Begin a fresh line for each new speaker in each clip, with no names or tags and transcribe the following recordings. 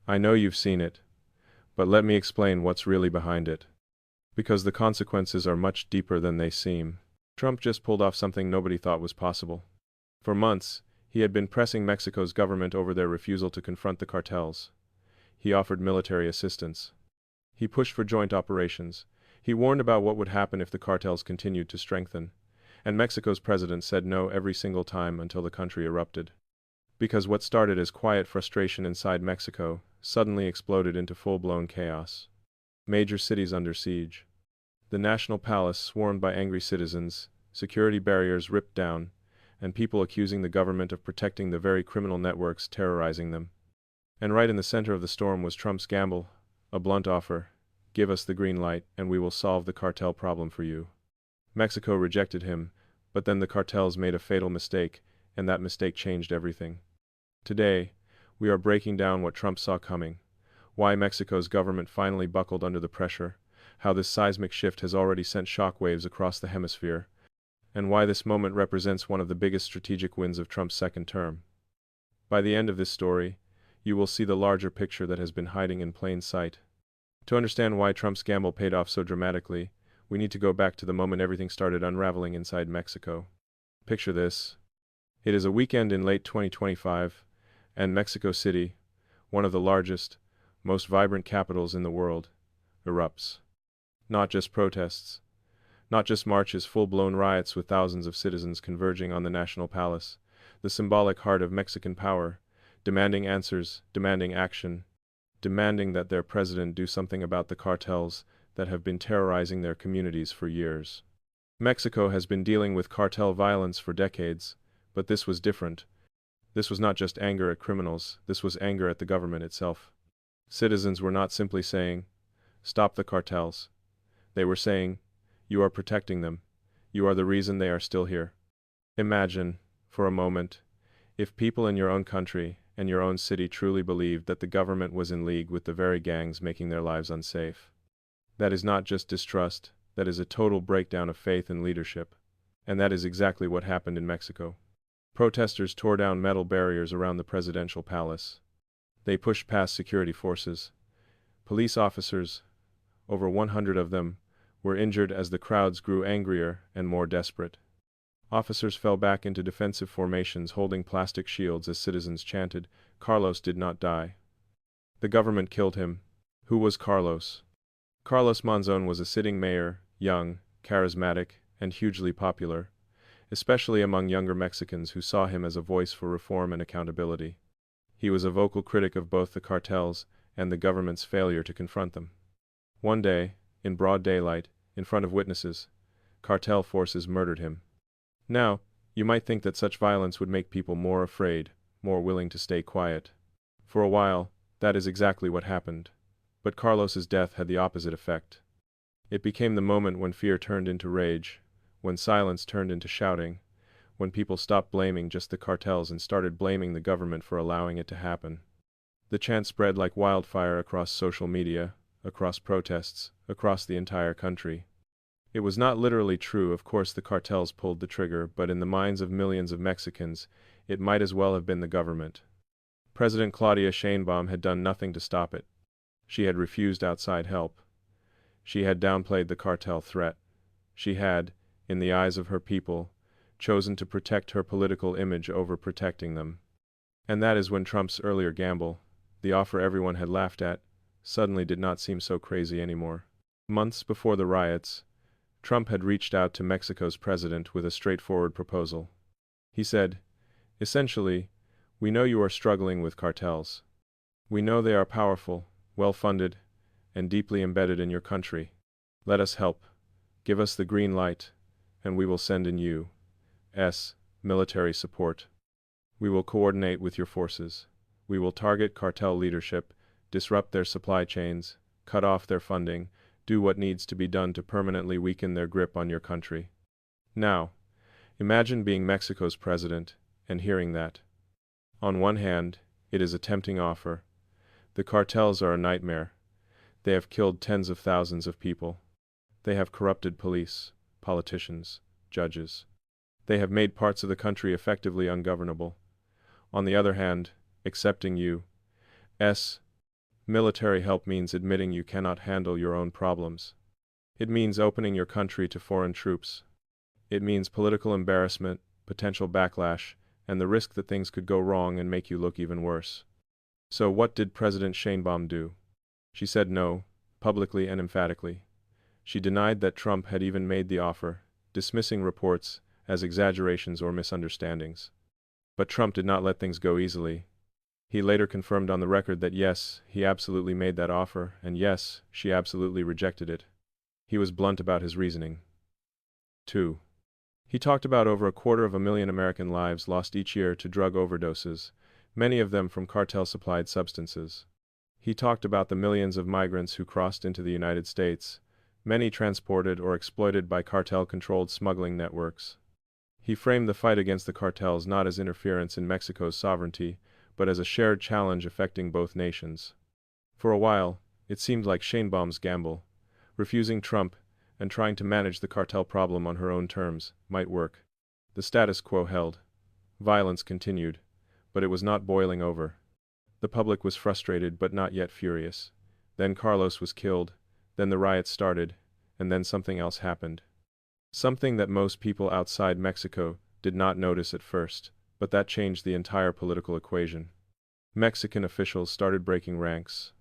I know you've seen it, but let me explain what's really behind it. Because the consequences are much deeper than they seem. Trump just pulled off something nobody thought was possible. For months, he had been pressing Mexico's government over their refusal to confront the cartels. He offered military assistance. He pushed for joint operations. He warned about what would happen if the cartels continued to strengthen. And Mexico's president said no every single time until the country erupted. Because what started as quiet frustration inside Mexico suddenly exploded into full-blown chaos. Major cities under siege. The national palace swarmed by angry citizens, security barriers ripped down, and people accusing the government of protecting the very criminal networks terrorizing them. And right in the center of the storm was Trump's gamble, a blunt offer: give us the green light and we will solve the cartel problem for you. Mexico rejected him, but then the cartels made a fatal mistake, and that mistake changed everything. Today, we are breaking down what Trump saw coming, why Mexico's government finally buckled under the pressure, how this seismic shift has already sent shockwaves across the hemisphere, and why this moment represents one of the biggest strategic wins of Trump's second term. By the end of this story, you will see the larger picture that has been hiding in plain sight. To understand why Trump's gamble paid off so dramatically, we need to go back to the moment everything started unraveling inside Mexico. Picture this. It is a weekend in late 2025, and Mexico City, one of the largest, most vibrant capitals in the world, erupts. Not just protests, not just marches, full-blown riots with thousands of citizens converging on the National Palace, the symbolic heart of Mexican power, demanding answers, demanding action, demanding that their president do something about the cartels that have been terrorizing their communities for years. Mexico has been dealing with cartel violence for decades, but this was different. This was not just anger at criminals, this was anger at the government itself. Citizens were not simply saying, "Stop the cartels." They were saying, "You are protecting them. You are the reason they are still here." Imagine, for a moment, if people in your own country and your own city truly believed that the government was in league with the very gangs making their lives unsafe. That is not just distrust, that is a total breakdown of faith in leadership. And that is exactly what happened in Mexico. Protesters tore down metal barriers around the presidential palace. They pushed past security forces. Police officers, over 100 of them, were injured as the crowds grew angrier and more desperate. Officers fell back into defensive formations holding plastic shields as citizens chanted, "Carlos did not die. The government killed him." Who was Carlos? Carlos Monzone was a sitting mayor, young, charismatic, and hugely popular, especially among younger Mexicans who saw him as a voice for reform and accountability. He was a vocal critic of both the cartels and the government's failure to confront them. One day, in broad daylight, in front of witnesses, cartel forces murdered him. Now, you might think that such violence would make people more afraid, more willing to stay quiet. For a while, that is exactly what happened. But Carlos's death had the opposite effect. It became the moment when fear turned into rage, when silence turned into shouting, when people stopped blaming just the cartels and started blaming the government for allowing it to happen. The chant spread like wildfire across social media, across protests, across the entire country. It was not literally true, of course the cartels pulled the trigger, but in the minds of millions of Mexicans, it might as well have been the government. President Claudia Shanebomb had done nothing to stop it. She had refused outside help. She had downplayed the cartel threat. She had, in the eyes of her people, chosen to protect her political image over protecting them. And that is when Trump's earlier gamble, the offer everyone had laughed at, suddenly did not seem so crazy anymore. Months before the riots, Trump had reached out to Mexico's president with a straightforward proposal. He said, essentially, "We know you are struggling with cartels. We know they are powerful, well-funded, and deeply embedded in your country. Let us help. Give us the green light, and we will send in U.S. military support. We will coordinate with your forces. We will target cartel leadership, disrupt their supply chains, cut off their funding, do what needs to be done to permanently weaken their grip on your country." Now, imagine being Mexico's president and hearing that. On one hand, it is a tempting offer. The cartels are a nightmare. They have killed tens of thousands of people. They have corrupted police, politicians, judges. They have made parts of the country effectively ungovernable. On the other hand, accepting U.S. Military help means admitting you cannot handle your own problems. It means opening your country to foreign troops. It means political embarrassment, potential backlash, and the risk that things could go wrong and make you look even worse. So what did President Shanebomb do? She said no, publicly and emphatically. She denied that Trump had even made the offer, dismissing reports as exaggerations or misunderstandings. But Trump did not let things go easily. He later confirmed on the record that yes, he absolutely made that offer, and yes, she absolutely rejected it. He was blunt about his reasoning. 2. He talked about over 250,000 American lives lost each year to drug overdoses, many of them from cartel-supplied substances. He talked about the millions of migrants who crossed into the United States, many transported or exploited by cartel-controlled smuggling networks. He framed the fight against the cartels not as interference in Mexico's sovereignty, but as a shared challenge affecting both nations. For a while, it seemed like Shanebomb's gamble, refusing Trump and trying to manage the cartel problem on her own terms, might work. The status quo held. Violence continued, but it was not boiling over. The public was frustrated but not yet furious. Then Carlos was killed, then the riots started, and then something else happened. Something that most people outside Mexico did not notice at first, but that changed the entire political equation. Mexican officials started breaking ranks.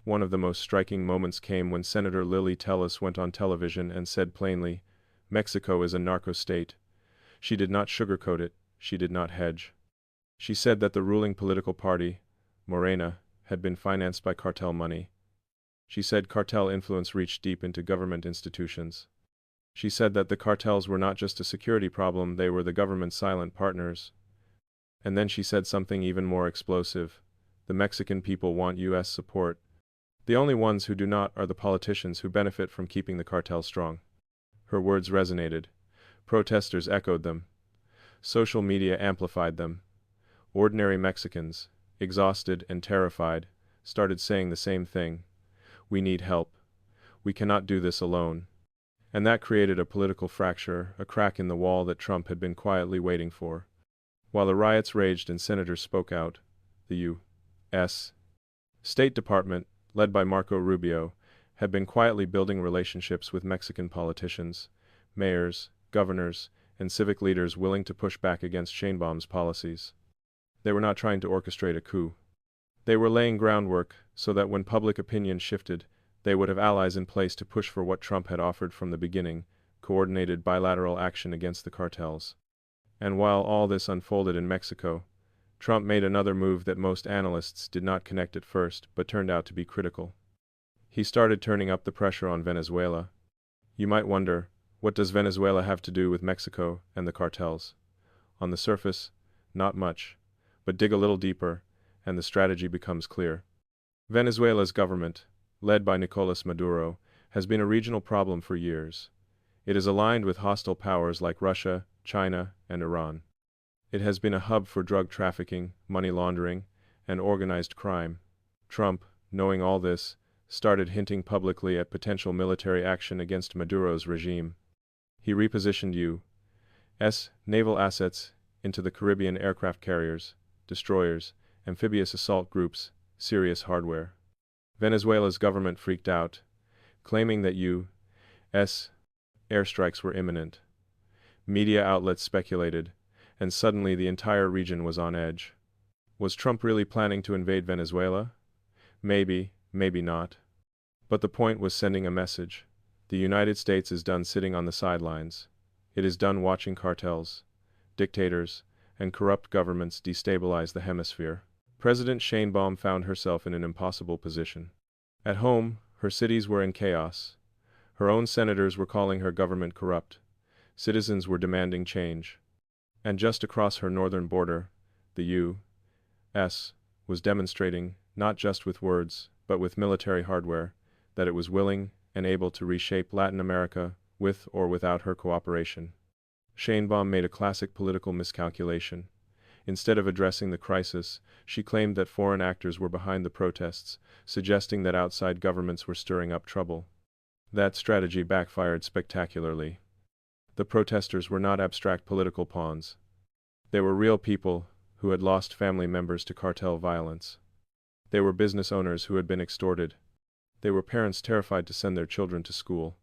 One of the most striking moments came when Senator Lily Tellez went on television and said plainly, "Mexico is a narco-state." She did not sugarcoat it, she did not hedge. She said that the ruling political party, Morena, had been financed by cartel money. She said cartel influence reached deep into government institutions. She said that the cartels were not just a security problem, they were the government's silent partners. And then she said something even more explosive. The Mexican people want U.S. support. The only ones who do not are the politicians who benefit from keeping the cartel strong. Her words resonated. Protesters echoed them. Social media amplified them. Ordinary Mexicans, exhausted and terrified, started saying the same thing. We need help. We cannot do this alone. And that created a political fracture, a crack in the wall that Trump had been quietly waiting for. While the riots raged and senators spoke out, the U.S. State Department, led by Marco Rubio, had been quietly building relationships with Mexican politicians, mayors, governors, and civic leaders willing to push back against Shanebomb's policies. They were not trying to orchestrate a coup. They were laying groundwork so that when public opinion shifted, they would have allies in place to push for what Trump had offered from the beginning, coordinated bilateral action against the cartels. And while all this unfolded in Mexico, Trump made another move that most analysts did not connect at first, but turned out to be critical. He started turning up the pressure on Venezuela. You might wonder, what does Venezuela have to do with Mexico and the cartels? On the surface, not much, but dig a little deeper, and the strategy becomes clear. Venezuela's government, led by Nicolas Maduro, has been a regional problem for years. It is aligned with hostile powers like Russia, China, and Iran. It has been a hub for drug trafficking, money laundering, and organized crime. Trump, knowing all this, started hinting publicly at potential military action against Maduro's regime. He repositioned U.S. naval assets into the Caribbean aircraft carriers, destroyers, amphibious assault groups, serious hardware. Venezuela's government freaked out, claiming that U.S. airstrikes were imminent. Media outlets speculated, and suddenly the entire region was on edge. Was Trump really planning to invade Venezuela? Maybe, maybe not. But the point was sending a message. The United States is done sitting on the sidelines. It is done watching cartels, dictators, and corrupt governments destabilize the hemisphere. President Shanebomb found herself in an impossible position. At home, her cities were in chaos. Her own senators were calling her government corrupt. Citizens were demanding change. And just across her northern border, the U.S. was demonstrating, not just with words, but with military hardware, that it was willing and able to reshape Latin America with or without her cooperation. Shanebomb made a classic political miscalculation. Instead of addressing the crisis, she claimed that foreign actors were behind the protests, suggesting that outside governments were stirring up trouble. That strategy backfired spectacularly. The protesters were not abstract political pawns. They were real people who had lost family members to cartel violence. They were business owners who had been extorted. They were parents terrified to send their children to school.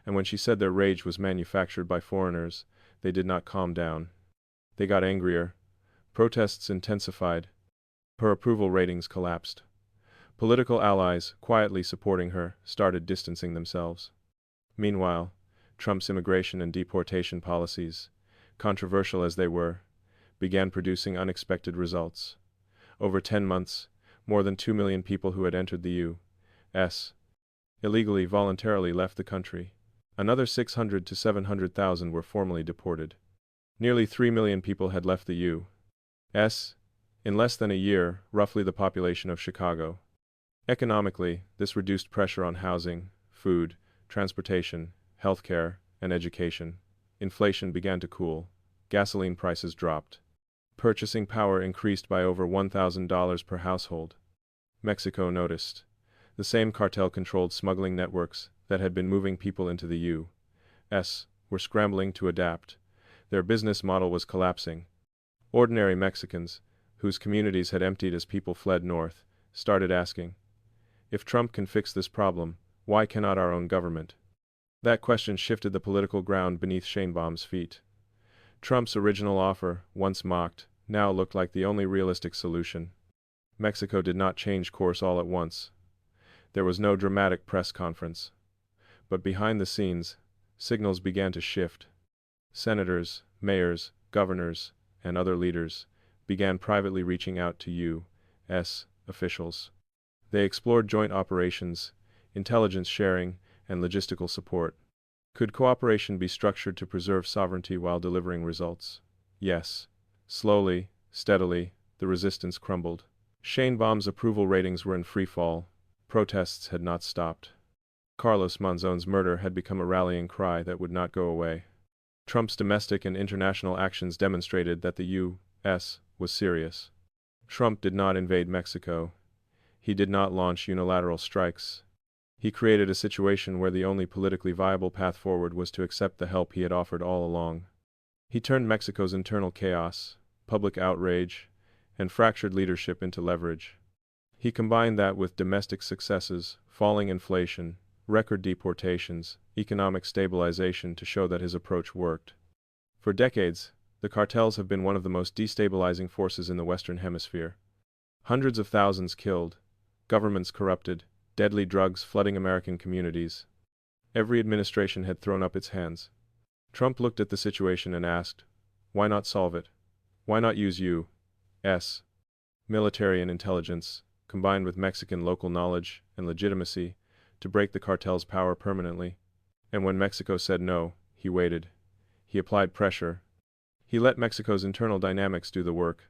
And when she said their rage was manufactured by foreigners, they did not calm down. They got angrier. Protests intensified. Her approval ratings collapsed. Political allies, quietly supporting her, started distancing themselves. Meanwhile, Trump's immigration and deportation policies, controversial as they were, began producing unexpected results. Over 10 months, more than 2 million people who had entered the U.S. illegally voluntarily left the country. Another 600 to 700,000 were formally deported. Nearly 3 million people had left the U.S. in less than a year, roughly the population of Chicago. Economically, this reduced pressure on housing, food, transportation, healthcare, and education. Inflation began to cool. Gasoline prices dropped. Purchasing power increased by over $1,000 per household. Mexico noticed. The same cartel-controlled smuggling networks that had been moving people into the U.S. were scrambling to adapt. Their business model was collapsing. Ordinary Mexicans, whose communities had emptied as people fled north, started asking, if Trump can fix this problem, why cannot our own government? That question shifted the political ground beneath Shanebomb's feet. Trump's original offer, once mocked, now looked like the only realistic solution. Mexico did not change course all at once. There was no dramatic press conference. But behind the scenes, signals began to shift. Senators, mayors, governors, and other leaders began privately reaching out to U.S. officials. They explored joint operations, intelligence sharing, and logistical support. Could cooperation be structured to preserve sovereignty while delivering results? Yes. Slowly, steadily, the resistance crumbled. Shanebomb's approval ratings were in free fall. Protests had not stopped. Carlos Monzone's murder had become a rallying cry that would not go away. Trump's domestic and international actions demonstrated that the U.S. was serious. Trump did not invade Mexico. He did not launch unilateral strikes. He created a situation where the only politically viable path forward was to accept the help he had offered all along. He turned Mexico's internal chaos, public outrage, and fractured leadership into leverage. He combined that with domestic successes, falling inflation, record deportations, economic stabilization to show that his approach worked. For decades, the cartels have been one of the most destabilizing forces in the Western Hemisphere. Hundreds of thousands killed, governments corrupted, deadly drugs flooding American communities. Every administration had thrown up its hands. Trump looked at the situation and asked, why not solve it? Why not use U.S. military and intelligence, combined with Mexican local knowledge and legitimacy, to break the cartel's power permanently? And when Mexico said no, he waited. He applied pressure. He let Mexico's internal dynamics do the work.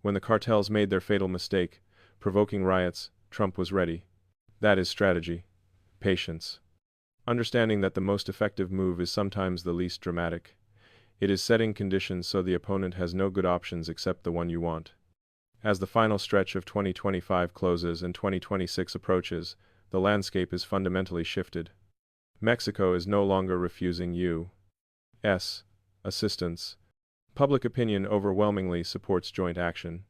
When the cartels made their fatal mistake, provoking riots, Trump was ready. That is strategy. Patience. Understanding that the most effective move is sometimes the least dramatic. It is setting conditions so the opponent has no good options except the one you want. As the final stretch of 2025 closes and 2026 approaches, the landscape is fundamentally shifted. Mexico is no longer refusing U.S. assistance. Public opinion overwhelmingly supports joint action.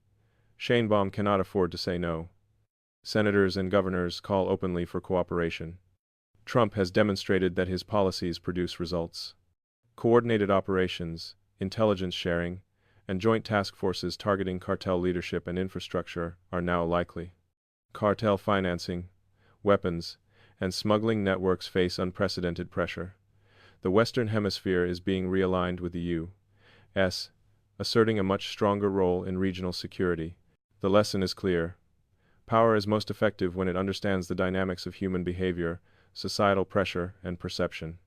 Shanebomb cannot afford to say no. Senators and governors call openly for cooperation. Trump has demonstrated that his policies produce results. Coordinated operations, intelligence sharing, and joint task forces targeting cartel leadership and infrastructure are now likely. Cartel financing, weapons, and smuggling networks face unprecedented pressure. The Western Hemisphere is being realigned with the U.S., asserting a much stronger role in regional security. The lesson is clear. Power is most effective when it understands the dynamics of human behavior, societal pressure, and perception.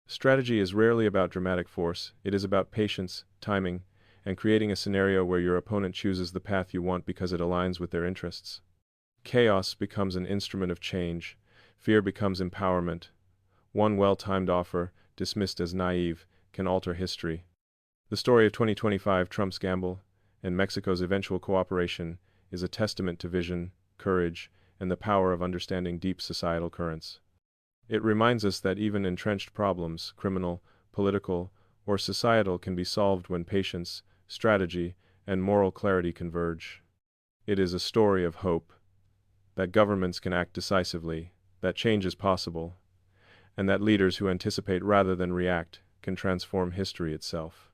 Strategy is rarely about dramatic force. It is about patience, timing, and creating a scenario where your opponent chooses the path you want because it aligns with their interests. Chaos becomes an instrument of change. Fear becomes empowerment. One well-timed offer, dismissed as naive, can alter history. The story of 2025, Trump's gamble, and Mexico's eventual cooperation, is a testament to vision, courage, and the power of understanding deep societal currents. It reminds us that even entrenched problems, criminal, political, or societal, can be solved when patience, strategy, and moral clarity converge. It is a story of hope, that governments can act decisively, that change is possible, and that leaders who anticipate rather than react can transform history itself.